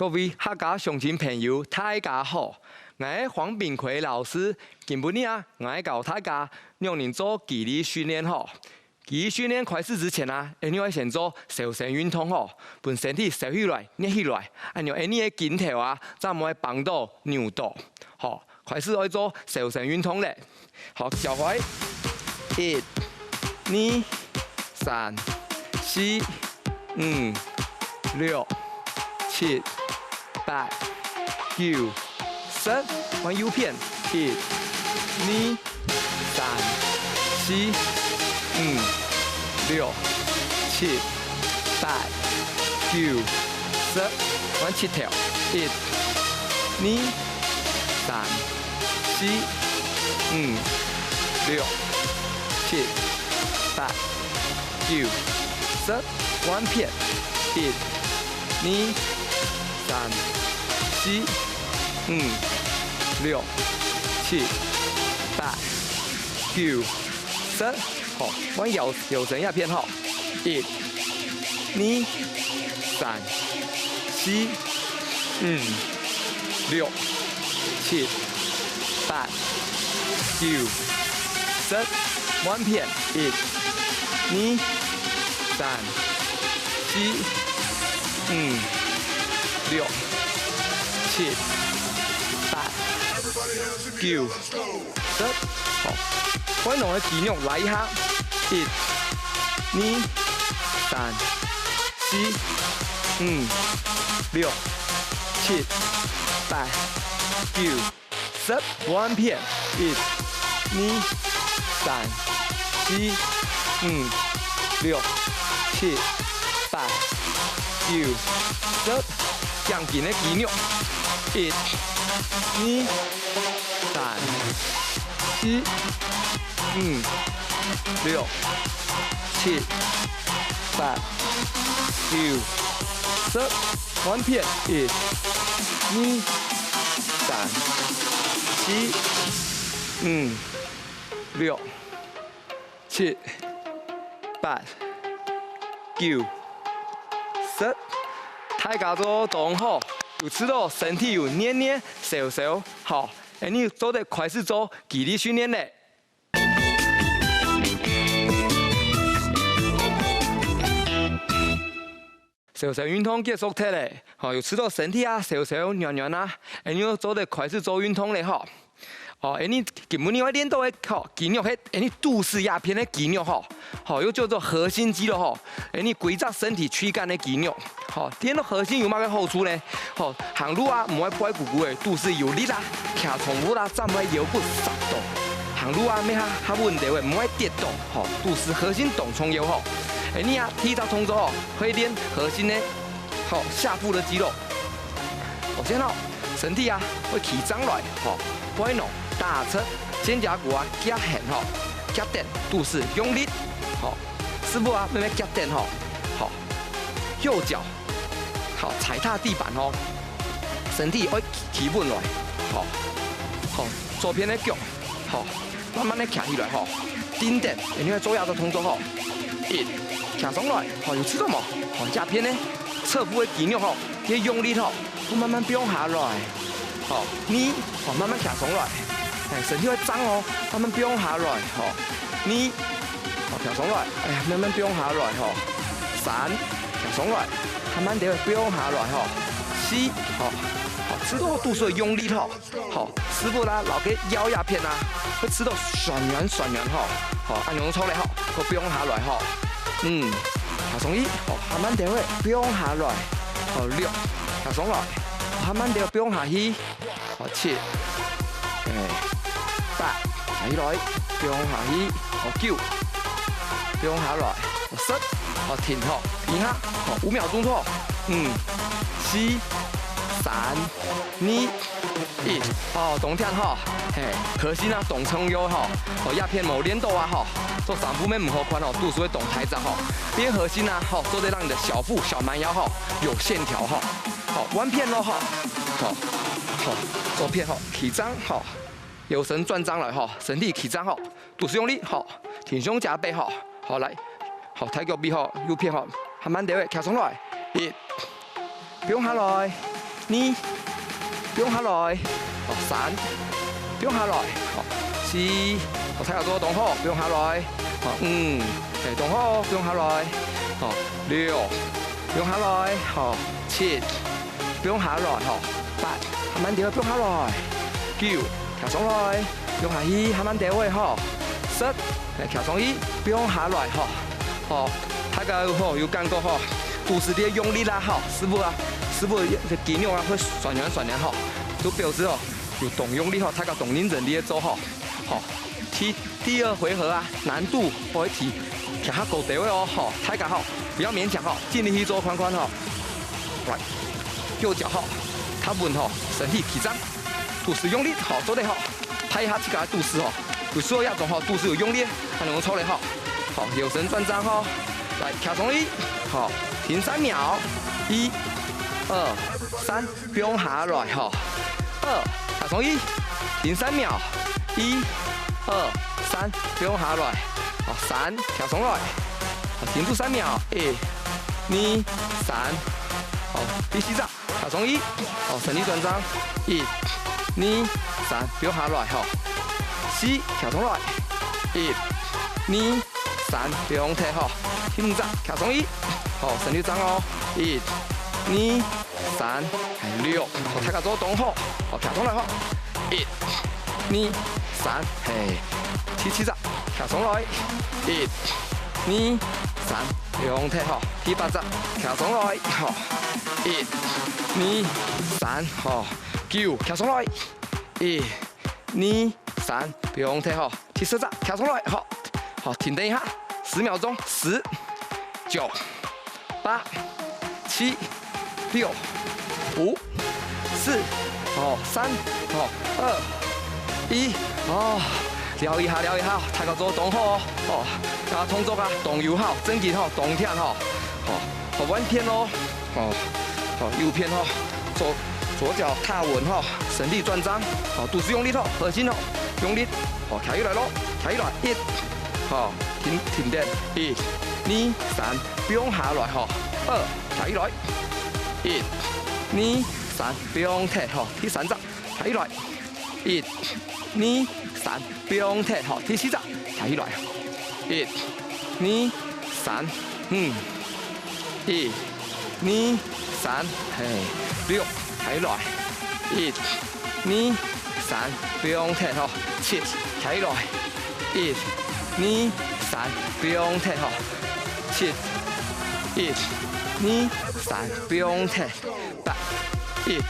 各位客家乡亲朋友，大家好！我係黃炳奎老師，今晡日我係教大家讓人做肌力訓練吼。肌力訓練開始之前你要先做瘦身運動吼，把身體瘦起來、捏起來，你嘅筋頭才唔會綁到扭到。好，開始要做瘦身運動咧。好，腳踝，1、2、3、4、5、6、7、8、9、10，往右片，1、2、3、4、5、6、7、8、9、10，往7條，1、2、3、4、5、6、7、8、9、10，往片，1、2、3、4、5、6、7、8、9、10，好，往右身一片吼，1、2、3、4、5、6、7、8、9、10，往片，1、2、3、4、5、6、7、8、9、10，好，我用嘅肌肉來一下，1、2、3、4、5、6、7、8、9、10，往片，1、2、3、4、5、6、7、8、9、10，強勁嘅肌肉，1、2、3、4、5、6、7、8、9、10，往片，1、2、3、4、5、6、7、8、9、10，大家做動好，有吃到身體有捏捏瘦瘦，好，你做得開始做肌力訓練咧。瘦身運動結束咗咧，好，有吃到身體瘦瘦軟軟你要做得開始做運動咧，吼。哦，你根本你要練到嘅肌肉係，你肚臍鴉片嘅肌肉吼，好，又叫做核心肌肉吼，你規則身體軀幹嘅肌肉，好，練到核心有乜嘅好處呢？好，行路唔會擺鼓鼓嘅，肚臍有力騎寵物站唔會腰骨殺到，行路咩較穩定嘅，唔會跌倒，好，肚臍核心動創有好，你體操動作可以練核心嘅，好，下腹的肌肉，首先身體會起張來，好，擺弄。大側肩胛骨夾橫吼，夾點肚臍用力，好，師傅慢慢夾點吼，好，右腳好踩踏地板吼，身體會企穩來，好，好，左邊的腳好，慢慢的站起來吼，頂點，你要做下個動作吼，1站上來，好，有知道冇？好，下邊呢側腹的肌肉吼，要用力吼，慢慢變下來，好，2好慢慢站上來。身體會張哦，慢慢變下來吼，2好跳上來，慢慢變下來吼，3跳上來，慢慢地變下來吼，4好，吃到肚臍用力吼，好，師傅啦，老嘅腰鴉片會吃到旋圓吼，好，按用粗嚟吼，個變下來吼跳上1，好，慢慢地會變下來，好6跳上來，慢慢地變下去，好7。8起來，變下去，好9，變下來，好10，好停吼，停下，好5秒鐘錯，5、4、3、2、1，好動聽吼，核心動創有吼，好鴉片冇練到吼，做上腹面唔好寬吼，肚臍會動太張吼，練核心吼，做得讓你的小腹小蠻腰吼有線條吼，好彎片咯吼，好左片吼起張吼。右身轉張來吼，身體起張吼，肚臍用力吼，挺胸夾背吼，好來，好抬腳臂吼，右片吼，慢慢地位，騎上來，1，不用下來2，不用下来，好3，不用下来，好4，好睇下做动好，不用下来，好5，动好，不用下来，好6，不用下来，好7，不用下来，好8，慢慢调，不用下来，9，跳上来，不用下去，慢慢调位，好10，跳上去，不用下来，好，大家有感觉吼，肚子的用力啦，好，师傅的肌肉啊会酸软哈，都表示有动用力哈，大家动认真的做哈，好，第2回合啊，难度我会提较高地位哦，好，大家好，不要勉强哈，尽力去做宽哈，来，右脚哈，他稳哈，身体起张，肚子用力好，做得好，拍一下自己的肚子哈，有时候要做好，肚子有用力，才能够抽得好，好，有神转张哈。来，跳上去，好，停3秒，1、2、3，不用下来，哈，2，跳上去，停3秒，1、2、3，不用下来，好，3，跳上来，好，停住3秒，1、2、3，好，第4招，跳上去，好，身体转张，1、2、3，不用下来，哈，4，跳上来，1、2、3，不用退，哈。第5招，跳上去，好，身体张哦，1、2、3，还6，好，大家做动好，好，跳上来哈，1、2、3，嘿，第7招，跳上来，1、2、3，不用退哈，第8招，跳上来，好，1、2、3，好，9，跳上来，1、2、3，不用退哈，第10招，跳上来，好，好，停顿一下。10秒钟，10、9、8、7、6、5、4，哦3，哦2、1，哦，撩一下，大家做动好哦，大家动作啊，动右好，整紧好，动跳好，好弯偏哦，好右偏哈，左脚踏稳哈，身体转张，好肚子用力哈，核心哦，用力，好抬起来咯，抬起来1。好，停电，1、2、3，不用下来哈，2，抬起来，1、2、3，不用踢哈，第3招，抬起来，1、2、3，不用踢哈，第4招，抬起来，1、2、3，1、2、3，嘿，6，抬起来，1、2、3，不用踢哈，7，抬起来，1、2、3，不用踢哈，7、1、2、3，不用踢，8、1、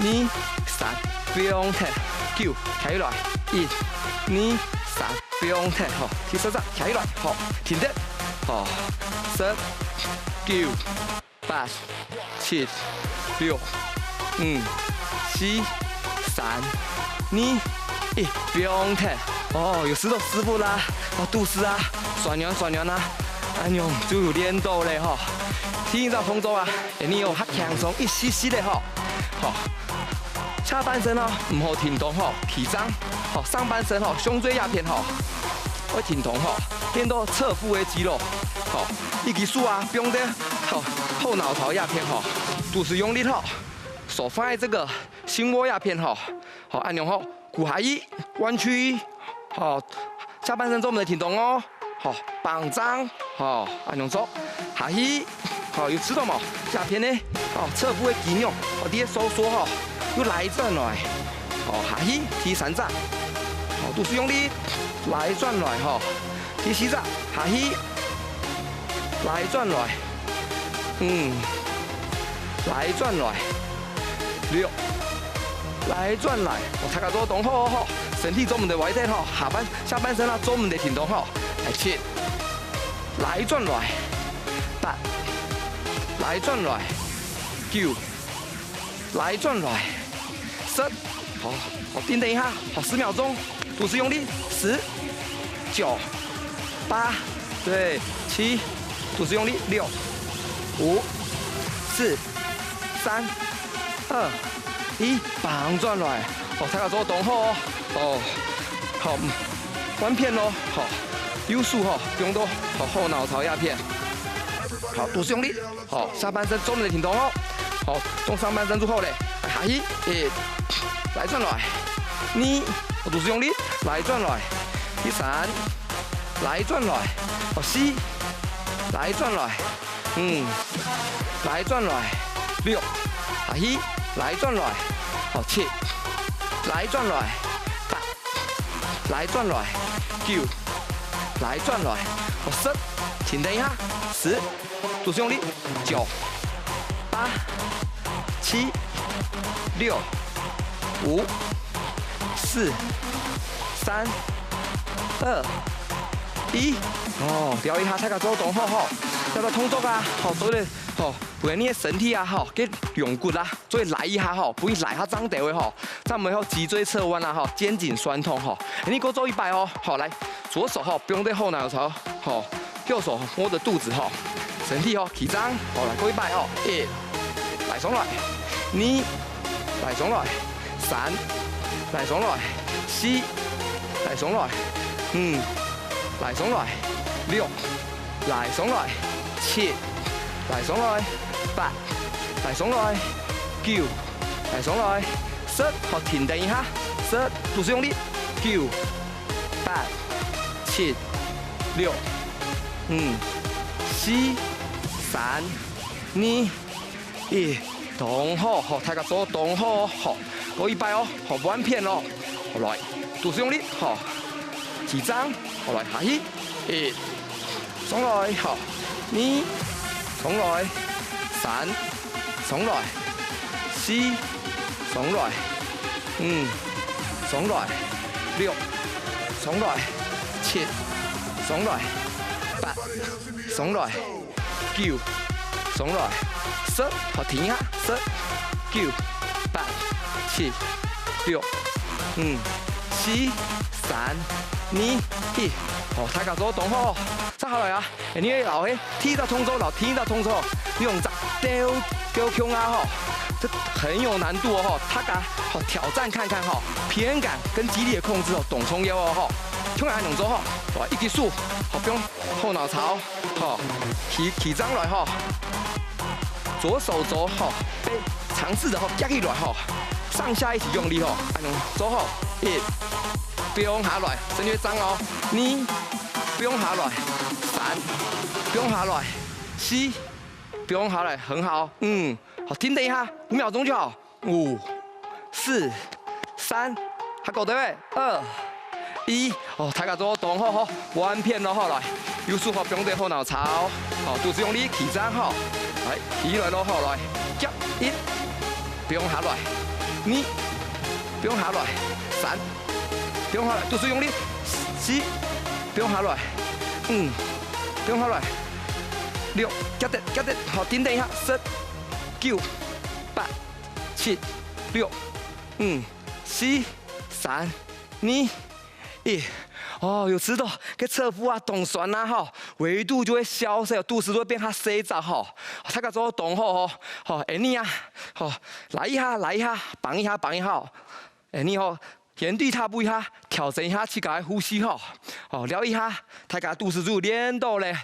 2、3，不用踢，9，抬起来，1、2、3，不用踢哈，第10招，抬起来，好，停顿，好，10、9、8、7、6、5、4、3、2、1，不用踢。哦，有石头师傅啦，哦，肚子啊，酸软啊，哎呦，就有练到嘞哈。第1招动作啊，你有较轻松一丝丝的哈，好，下半身哦，唔好停动哈，起张，好，上半身哈，胸椎压偏哈，会停动哈，练到侧腹的肌肉，好，一技术啊，不用的，好，后脑勺压偏哈，肚子用力哈，手放在这个心窝压偏哈，好，按钮哈，骨下一，弯曲。好，下半身做我们的挺动哦。好，绑张，好，按动作，下去，好，有吃到冇？下片呢，好，侧腹的肌肉，好，啲收缩哈，又来转来，好，下去，第3招，好，肚子用力，来转来哈，第4招，下去，来转来，来转来，6，来转来，我大家做动好哈。身体做我们的外体哈，下半身啊做我们的挺动哈，来7，来转来8，来转来9，来转来10，好，好，停等一下，好10秒钟，肚子用力，10、9、8，对，7，肚子用力6、5、4、3、2、1，绑转来，哦，大家做动好哦。哦，好，弯片咯，好，右手哈，不用多，好，后脑勺压片，好，肚子用力，好，下半身做我们的挺动哦，好，动上半身之后嘞，下去，来转来，2，肚子用力，来转来，第3，来转来，好4，来转来，来转来，6，下去，来转来，好7，来转来，8，来转来，9，来转来，好10，停等一下，10，肚子用力，9，8，7，6，5，4，3，2，1，哦，调一下大家做动好吼，叫做动作啊，好做咧，吼，为你的身体啊，吼，给用骨啦，所以来一下吼，不会来下长地位吼，这样没有脊椎侧弯啊，吼，肩颈酸痛吼，你给我做100哦，好来，左手吼不用对后脑勺，吼，右手摸着肚子吼，身体吼起张，好来，过100吼，1，来上来，2，来上来，3，来上来，4，来上来，5，来上来，6，来上来，7，来上来，8，来上来，9，来上来，10，好停等一下，10，肚子用力，9，8，7，6，5，4，3，2，1，动好，好，大家做动好，好，过100哦，好，不按片哦，好来，肚子用力，好，起张，好来，下去，1，上来，好，2，上来，3，上来，4，上来，5，上来，6，上来，7，上来，8，上来，9，上来，10，好停一下，10，9，8，7，6，5，4，3，2，1，好，大家做动好，再下来啊，你老嘿，踢到通州，老踢到通州，用这丢胸啊吼，这很有难度哦吼，大家好挑战看看哈，平衡感跟肌力的控制哦，懂冲腰哦吼，冲下两周吼，来一结束，好不用后脑勺，好起张来吼，左手肘吼，被尝试的吼夹起来吼，上下一起用力吼，按能走吼，1，不用下来，身体张哦，2，不用下来，3，不用下来，4，不用下来，很好，好，停等一下，5秒钟就好，5、4、3，还够对不对？2、1，哦，大家做动好吼，弯片咯，好来，右手吼不用对后脑勺，好，肚子用力起张吼，来起来咯，好来，夹1，不用下来，2，不用下来，3，不用下来，肚子用力，4，不用下来，5，不用下来，6，夹得，好，停等一下，10、9、8、7、6、5、4、3、2、1，哦，有吃到给侧腹啊、动酸啊哈，维度就会消失，肚子都会变它塞着哈。大家做动好哦，好，你啊，好，来一下，绑一下，你好，原地踏步一下，调整一下气管呼吸哈，好，聊一下，大家肚子就练到嘞。